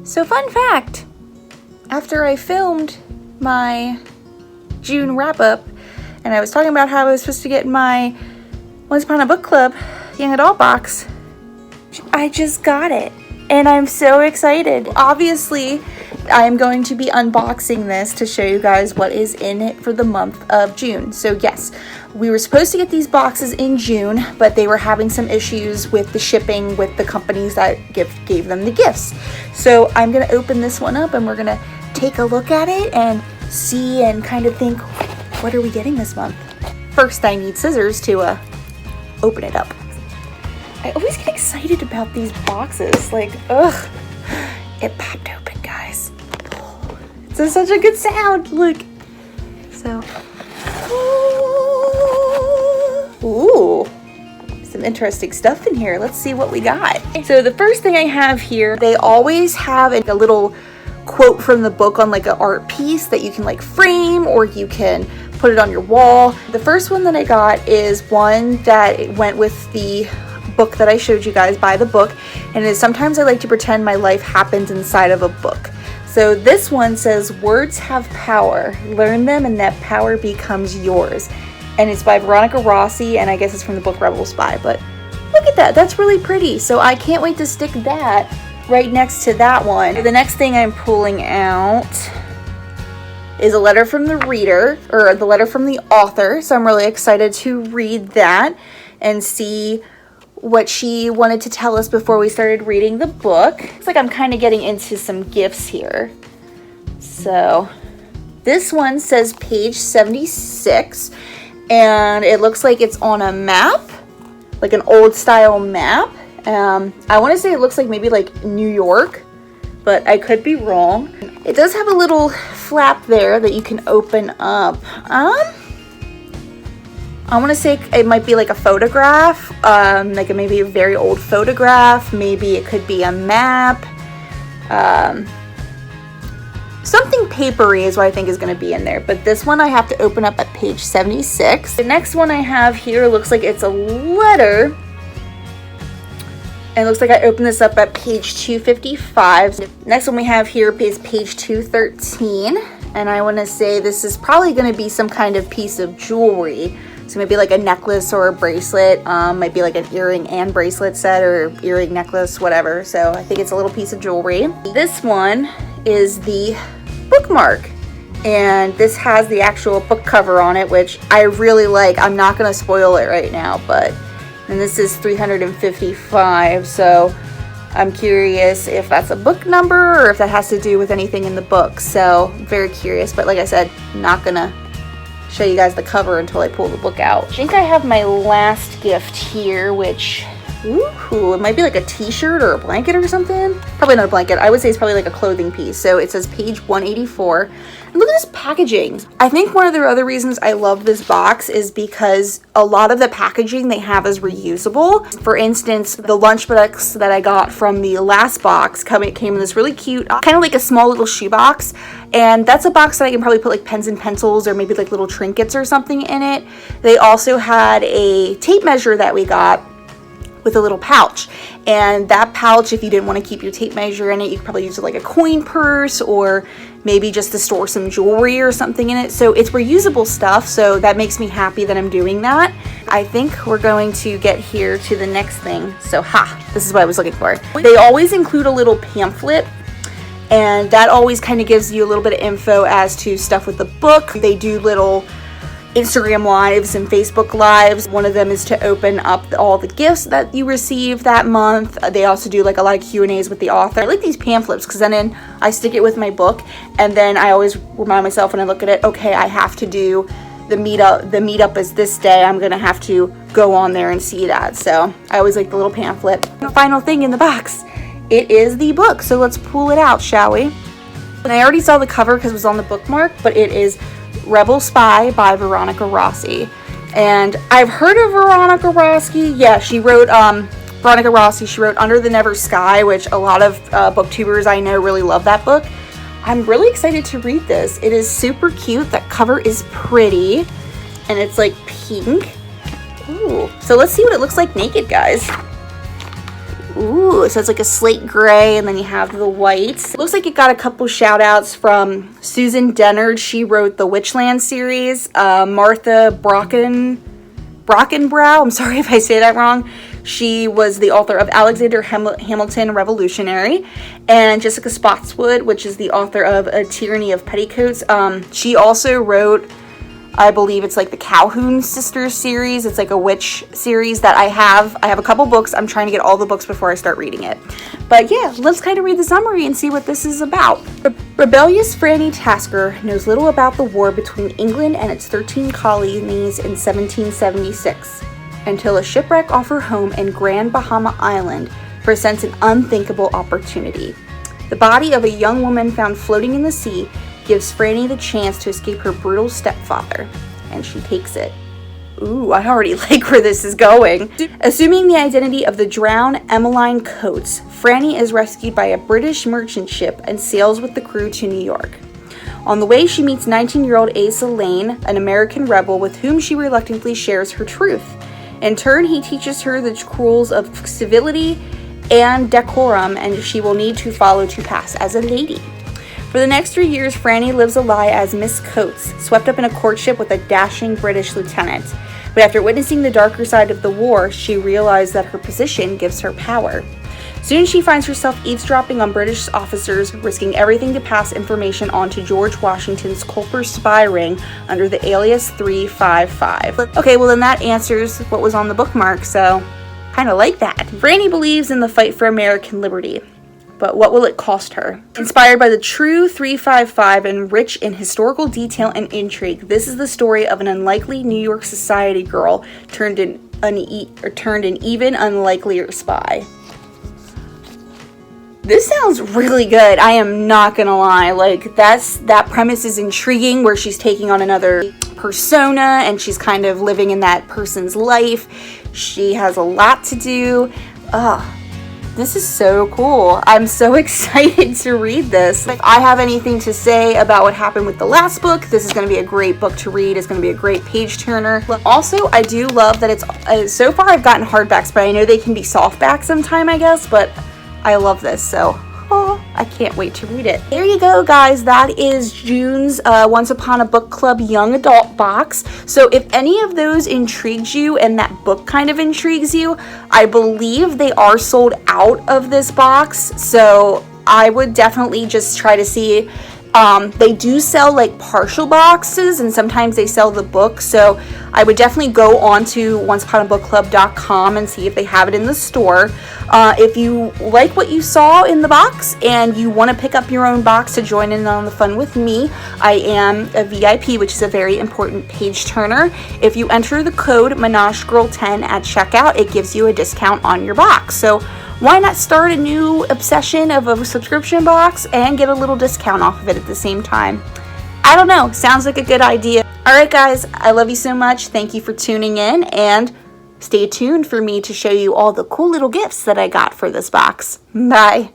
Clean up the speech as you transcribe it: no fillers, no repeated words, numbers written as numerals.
So fun fact, after I filmed my June wrap-up and I was talking about how I was supposed to get my Once Upon a Book Club young adult box, I just got it and I'm so excited. Obviously, I am going to be unboxing this to show you guys what is in it for the month of June. So yes, we were supposed to get these boxes in June, but they were having some issues with the shipping with the companies that gave them the gifts. So I'm gonna open this one up and we're gonna take a look at it and see and kind of think, what are we getting this month? First, I need scissors to open it up. I always get excited about these boxes. Like, ugh, it popped open, guys. It's such a good sound. Look. So, ooh, some interesting stuff in here. Let's see what we got. So the first thing I have here, they always have a little quote from the book on like an art piece that you can like frame or you can put it on your wall. The first one that I got is one that went with the book that I showed you guys, By the Book, and it is Sometimes I Like to Pretend My Life Happens Inside of a Book. So this one says, words have power, learn them and that power becomes yours. And it's by Veronica Rossi, and I guess it's from the book Rebel Spy, but look at that, that's really pretty. So I can't wait to stick that right next to that one. The next thing I'm pulling out is a letter from the reader, or the letter from the author. So I'm really excited to read that and see what she wanted to tell us before we started reading the book. It's like I'm kind of getting into some gifts here. So this one says page 76, and it looks like it's on a map, like an old style map. I want to say it looks like maybe like New York, but I could be wrong. It does have a little flap there that you can open up. I want to say it might be like a photograph, like maybe a very old photograph. Maybe it could be a map. Something papery is what I think is going to be in there. But this one I have to open up at page 76. The next one I have here looks like it's a letter. And it looks like I opened this up at page 255. Next one we have here is page 213. And I want to say this is probably going to be some kind of piece of jewelry. So maybe like a necklace or a bracelet, might be like an earring and bracelet set or earring necklace, whatever. So I think it's a little piece of jewelry. This one is the bookmark, and this has the actual book cover on it, which I really like. I'm not gonna spoil it right now, and this is 355. So I'm curious if that's a book number or if that has to do with anything in the book. So I'm very curious, but like I said, not gonna show you guys the cover until I pull the book out. I think I have my last gift here, which, ooh, it might be like a t-shirt or a blanket or something. Probably not a blanket. I would say it's probably like a clothing piece. So it says page 184. And look at this packaging. I think one of the other reasons I love this box is because a lot of the packaging they have is reusable. For instance, the lunchbox that I got from the last box came in this really cute, kind of like a small little shoebox. And that's a box that I can probably put like pens and pencils or maybe like little trinkets or something in it. They also had a tape measure that we got with a little pouch, and that pouch, if you didn't want to keep your tape measure in it, you could probably use it like a coin purse or maybe just to store some jewelry or something in it. So it's reusable stuff, so that makes me happy that I'm doing that. I think we're going to get here to the next thing. So this is what I was looking for. They always include a little pamphlet, and that always kind of gives you a little bit of info as to stuff with the book. They do little Instagram lives and Facebook lives. One of them is to open up all the gifts that you receive that month. They also do like a lot of Q&As with the author. I like these pamphlets because then I stick it with my book, and then I always remind myself when I look at it, okay, I have to do the meetup. The meetup is this day. I'm gonna have to go on there and see that. So I always like the little pamphlet. The final thing in the box, it is the book. So let's pull it out, shall we? And I already saw the cover because it was on the bookmark, but it is Rebel Spy by Veronica Rossi. And I've heard of Veronica Rossi. Yeah, she wrote Veronica Rossi. She wrote Under the Never Sky, which a lot of booktubers I know really love that book. I'm really excited to read this. It is super cute. That cover is pretty, and it's like pink. Ooh. So let's see what it looks like naked, guys. Ooh, so it's like a slate gray, and then you have the white. It looks like it got a couple shout outs from Susan Dennard. She wrote the Witchland series. Martha Brockenbrow, I'm sorry if I say that wrong. She was the author of Alexander Hamilton Revolutionary. And Jessica Spotswood, which is the author of A Tyranny of Petticoats. She also wrote, I believe it's like the Calhoun Sisters series. It's like a witch series that I have. I have a couple books. I'm trying to get all the books before I start reading it. But yeah, let's kind of read the summary and see what this is about. Rebellious Franny Tasker knows little about the war between England and its 13 colonies in 1776, until a shipwreck off her home in Grand Bahama Island presents an unthinkable opportunity. The body of a young woman found floating in the sea gives Franny the chance to escape her brutal stepfather, and she takes it. Ooh, I already like where this is going. Assuming the identity of the drowned Emmeline Coates, Franny is rescued by a British merchant ship and sails with the crew to New York. On the way, she meets 19-year-old Asa Lane, an American rebel with whom she reluctantly shares her truth. In turn, he teaches her the rules of civility and decorum, and she will need to follow to pass as a lady. For the next 3 years, Franny lives a lie as Miss Coates, swept up in a courtship with a dashing British lieutenant. But after witnessing the darker side of the war, she realized that her position gives her power. Soon she finds herself eavesdropping on British officers, risking everything to pass information on to George Washington's Culper spy ring under the alias 355. Okay, well then that answers what was on the bookmark, so kind of like that. Franny believes in the fight for American liberty. But what will it cost her? Inspired by the true 355 and rich in historical detail and intrigue, this is the story of an unlikely New York society girl turned an even unlikelier spy. This sounds really good. I am not gonna lie. Like, that premise is intriguing, where she's taking on another persona and she's kind of living in that person's life. She has a lot to do. This is so cool. I'm so excited to read this. If I have anything to say about what happened with the last book, this is going to be a great book to read. It's going to be a great page turner. Also, I do love that it's, so far I've gotten hardbacks, but I know they can be softbacks sometime, I guess, but I love this, so I can't wait to read it. There you go, guys. That is June's Once Upon a Book Club Young Adult box. So if any of those intrigues you and that book kind of intrigues you, I believe they are sold out of this box. So I would definitely just try to see. They do sell like partial boxes, and sometimes they sell the book, so I would definitely go on to onceuponabookclub.com and see if they have it in the store. If you like what you saw in the box and you want to pick up your own box to join in on the fun with me, I am a VIP, which is a very important page turner. If you enter the code MenageGirl10 at checkout, it gives you a discount on your box. So why not start a new obsession of a subscription box and get a little discount off of it at the same time? I don't know. Sounds like a good idea. Alright guys, I love you so much. Thank you for tuning in, and stay tuned for me to show you all the cool little gifts that I got for this box. Bye.